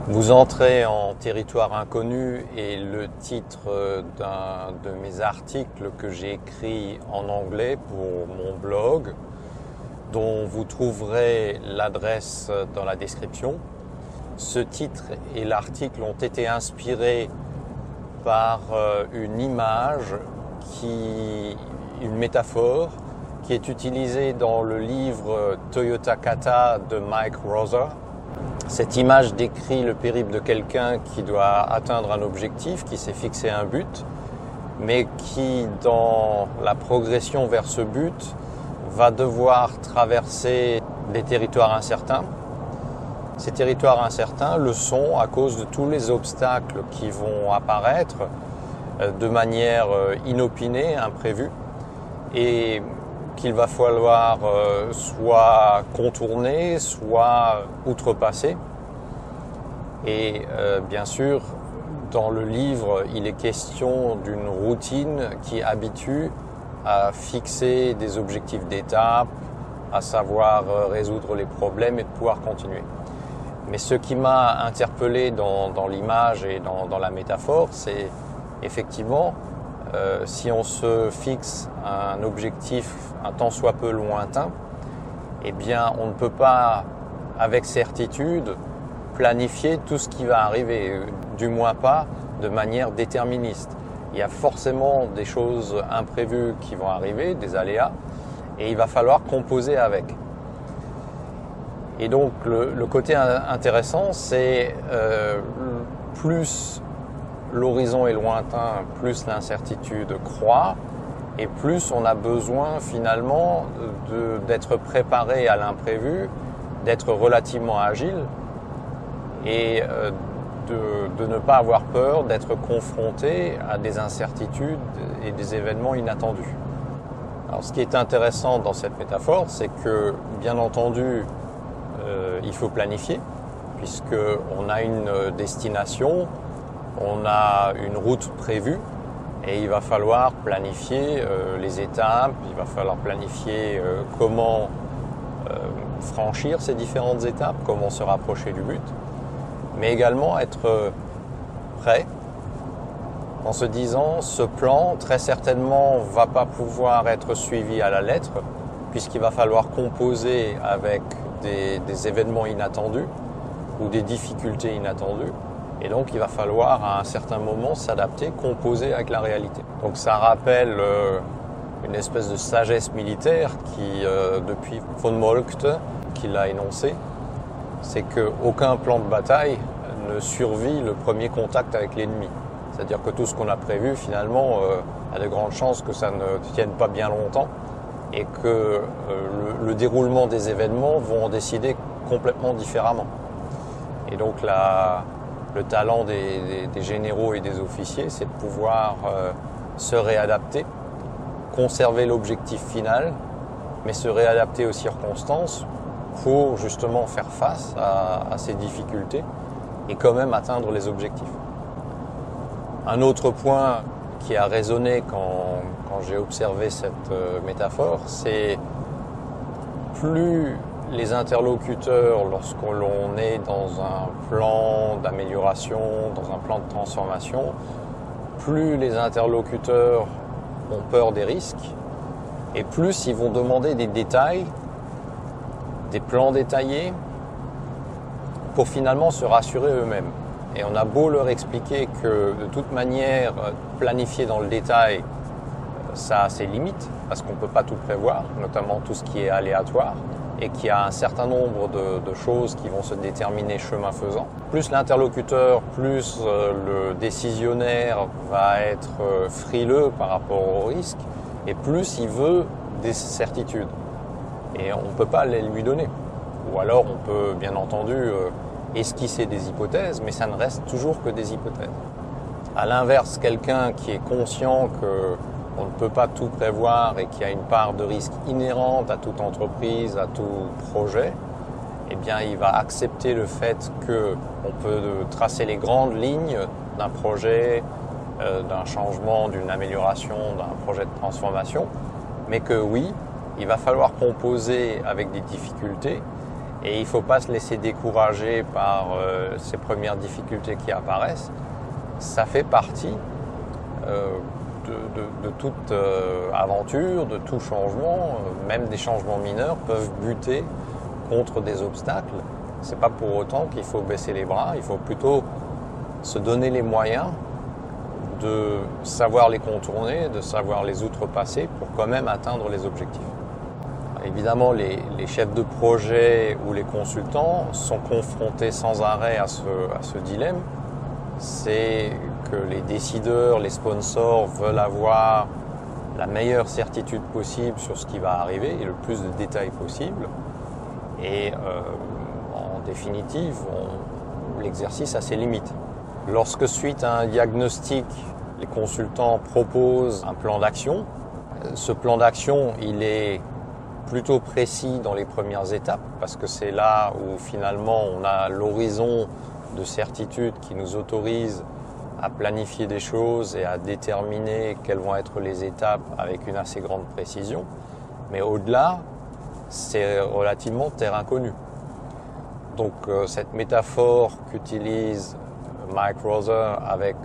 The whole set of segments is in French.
Vous entrez en territoire inconnu et le titre d'un de mes articles que j'ai écrit en anglais pour mon blog, dont vous trouverez l'adresse dans la description. Ce titre et l'article ont été inspirés par une image, une métaphore qui est utilisée dans le livre Toyota Kata de Mike Rother. Cette image décrit le périple de quelqu'un qui doit atteindre un objectif, qui s'est fixé un but, mais qui, dans la progression vers ce but, va devoir traverser des territoires incertains. Ces territoires incertains le sont à cause de tous les obstacles qui vont apparaître de manière inopinée, imprévue, et qu'il va falloir soit contourner, soit outrepasser. Et bien sûr, dans le livre, il est question d'une routine qui habitue à fixer des objectifs d'étape, à savoir résoudre les problèmes et de pouvoir continuer. Mais ce qui m'a interpellé dans l'image et dans la métaphore, c'est effectivement si on se fixe un objectif un tant soit peu lointain, eh bien on ne peut pas avec certitude planifier tout ce qui va arriver, du moins pas de manière déterministe. Il y a forcément des choses imprévues qui vont arriver, des aléas, et il va falloir composer avec. Et donc le côté intéressant, c'est plus l'horizon est lointain, plus l'incertitude croît, et plus on a besoin finalement d'être préparé à l'imprévu, d'être relativement agile et de ne pas avoir peur d'être confronté à des incertitudes et des événements inattendus. Alors ce qui est intéressant dans cette métaphore, c'est que bien entendu, il faut planifier, puisqu'on a une destination, on a une route prévue et il va falloir planifier les étapes, il va falloir planifier comment franchir ces différentes étapes, comment se rapprocher du but, mais également être prêt en se disant ce plan très certainement va pas pouvoir être suivi à la lettre puisqu'il va falloir composer avec des événements inattendus ou des difficultés inattendues. Et donc, il va falloir à un certain moment s'adapter, composer avec la réalité. Donc, ça rappelle une espèce de sagesse militaire qui, depuis von Moltke, qui l'a énoncé, c'est qu'aucun plan de bataille ne survit le premier contact avec l'ennemi. C'est-à-dire que tout ce qu'on a prévu, finalement, a de grandes chances que ça ne tienne pas bien longtemps et que le déroulement des événements vont en décider complètement différemment. Et donc, le talent des généraux et des officiers, c'est de pouvoir se réadapter, conserver l'objectif final, mais se réadapter aux circonstances pour justement faire face à ces difficultés et quand même atteindre les objectifs. Un autre point qui a résonné quand j'ai observé cette métaphore, c'est plus les interlocuteurs, lorsqu'on est dans un plan d'amélioration, dans un plan de transformation, plus les interlocuteurs ont peur des risques et plus ils vont demander des détails, des plans détaillés pour finalement se rassurer eux-mêmes. Et on a beau leur expliquer que de toute manière, planifier dans le détail, ça a ses limites parce qu'on ne peut pas tout prévoir, notamment tout ce qui est aléatoire, et qu'il y a un certain nombre de choses qui vont se déterminer chemin faisant. Plus l'interlocuteur, plus le décisionnaire va être frileux par rapport au risque, et plus il veut des certitudes. Et on ne peut pas les lui donner. Ou alors on peut bien entendu esquisser des hypothèses, mais ça ne reste toujours que des hypothèses. À l'inverse, quelqu'un qui est conscient qu'on ne peut pas tout prévoir et qu'il y a une part de risque inhérente à toute entreprise, à tout projet, eh bien, il va accepter le fait qu'on peut tracer les grandes lignes d'un projet, d'un changement, d'une amélioration, d'un projet de transformation, mais que oui, il va falloir composer avec des difficultés Et il ne faut pas se laisser décourager par ces premières difficultés qui apparaissent. Ça fait partie de toute aventure, de tout changement. Même des changements mineurs peuvent buter contre des obstacles. C'est pas pour autant qu'il faut baisser les bras. Il faut plutôt se donner les moyens de savoir les contourner, de savoir les outrepasser pour quand même atteindre les objectifs. Évidemment, les chefs de projet ou les consultants sont confrontés sans arrêt à ce dilemme. C'est que les décideurs, les sponsors veulent avoir la meilleure certitude possible sur ce qui va arriver et le plus de détails possible. Et en définitive, l'exercice a ses limites. Lorsque suite à un diagnostic, les consultants proposent un plan d'action, ce plan d'action, il est plutôt précis dans les premières étapes parce que c'est là où finalement on a l'horizon de certitude qui nous autorise à planifier des choses et à déterminer quelles vont être les étapes avec une assez grande précision. Mais au-delà, c'est relativement terrain connu. Donc cette métaphore qu'utilise Mike Rother avec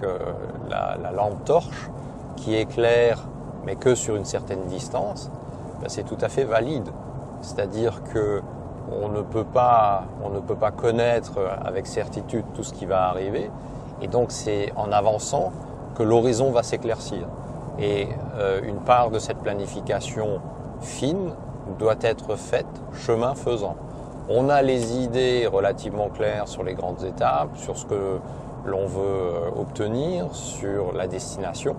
la lampe torche qui éclaire mais que sur une certaine distance, c'est tout à fait valide. C'est-à-dire que on ne peut pas connaître avec certitude tout ce qui va arriver. Et donc c'est en avançant que l'horizon va s'éclaircir. Et une part de cette planification fine doit être faite chemin faisant. On a les idées relativement claires sur les grandes étapes, sur ce que l'on veut obtenir, sur la destination.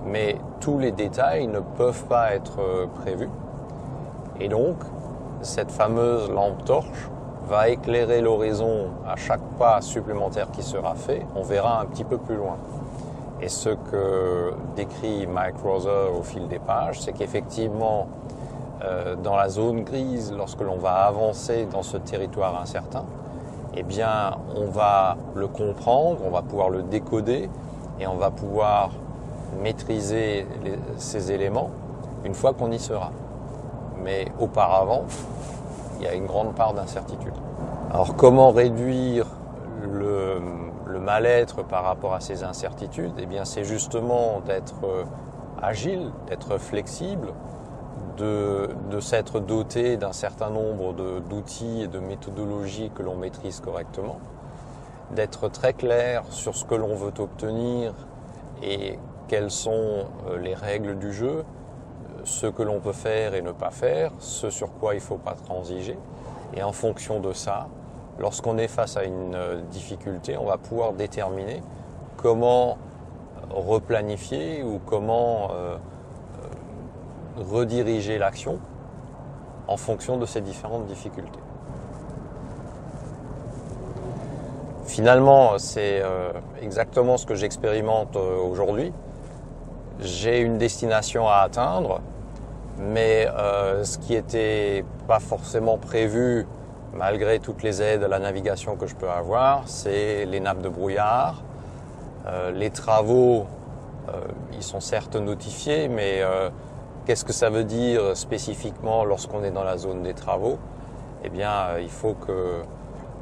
Mais tous les détails ne peuvent pas être prévus. Et donc, cette fameuse lampe torche va éclairer l'horizon à chaque pas supplémentaire qui sera fait. On verra un petit peu plus loin. Et ce que décrit Mike Rother au fil des pages, c'est qu'effectivement, dans la zone grise, lorsque l'on va avancer dans ce territoire incertain, eh bien, on va le comprendre, on va pouvoir le décoder et on va pouvoir maîtriser ces éléments une fois qu'on y sera. Mais auparavant, il y a une grande part d'incertitude. Alors comment réduire le mal-être par rapport à ces incertitudes? Eh bien, c'est justement d'être agile, d'être flexible, de s'être doté d'un certain nombre d'outils et de méthodologies que l'on maîtrise correctement, d'être très clair sur ce que l'on veut obtenir et quelles sont les règles du jeu, ce que l'on peut faire et ne pas faire, ce sur quoi il ne faut pas transiger. Et en fonction de ça, lorsqu'on est face à une difficulté, on va pouvoir déterminer comment replanifier ou comment rediriger l'action en fonction de ces différentes difficultés. Finalement, c'est exactement ce que j'expérimente aujourd'hui. J'ai une destination à atteindre, mais ce qui n'était pas forcément prévu, malgré toutes les aides à la navigation que je peux avoir, c'est les nappes de brouillard. Les travaux, ils sont certes notifiés, mais qu'est-ce que ça veut dire spécifiquement lorsqu'on est dans la zone des travaux? Eh bien, il faut que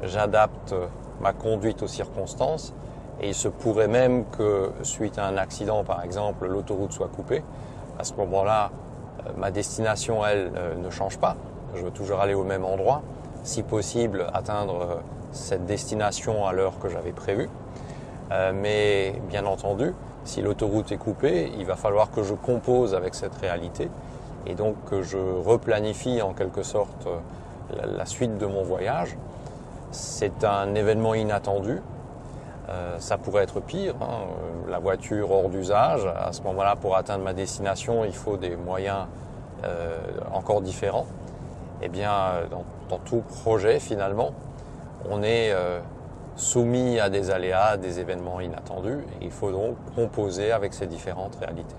j'adapte ma conduite aux circonstances. Et il se pourrait même que, suite à un accident, par exemple, l'autoroute soit coupée. À ce moment-là, ma destination, elle, ne change pas. Je veux toujours aller au même endroit. Si possible, atteindre cette destination à l'heure que j'avais prévue. Mais bien entendu, si l'autoroute est coupée, il va falloir que je compose avec cette réalité et donc que je replanifie en quelque sorte la suite de mon voyage. C'est un événement inattendu. Ça pourrait être pire, la voiture hors d'usage. À ce moment-là, pour atteindre ma destination, il faut des moyens encore différents. Eh bien, dans tout projet, finalement, on est soumis à des aléas, à des événements inattendus. Et il faut donc composer avec ces différentes réalités.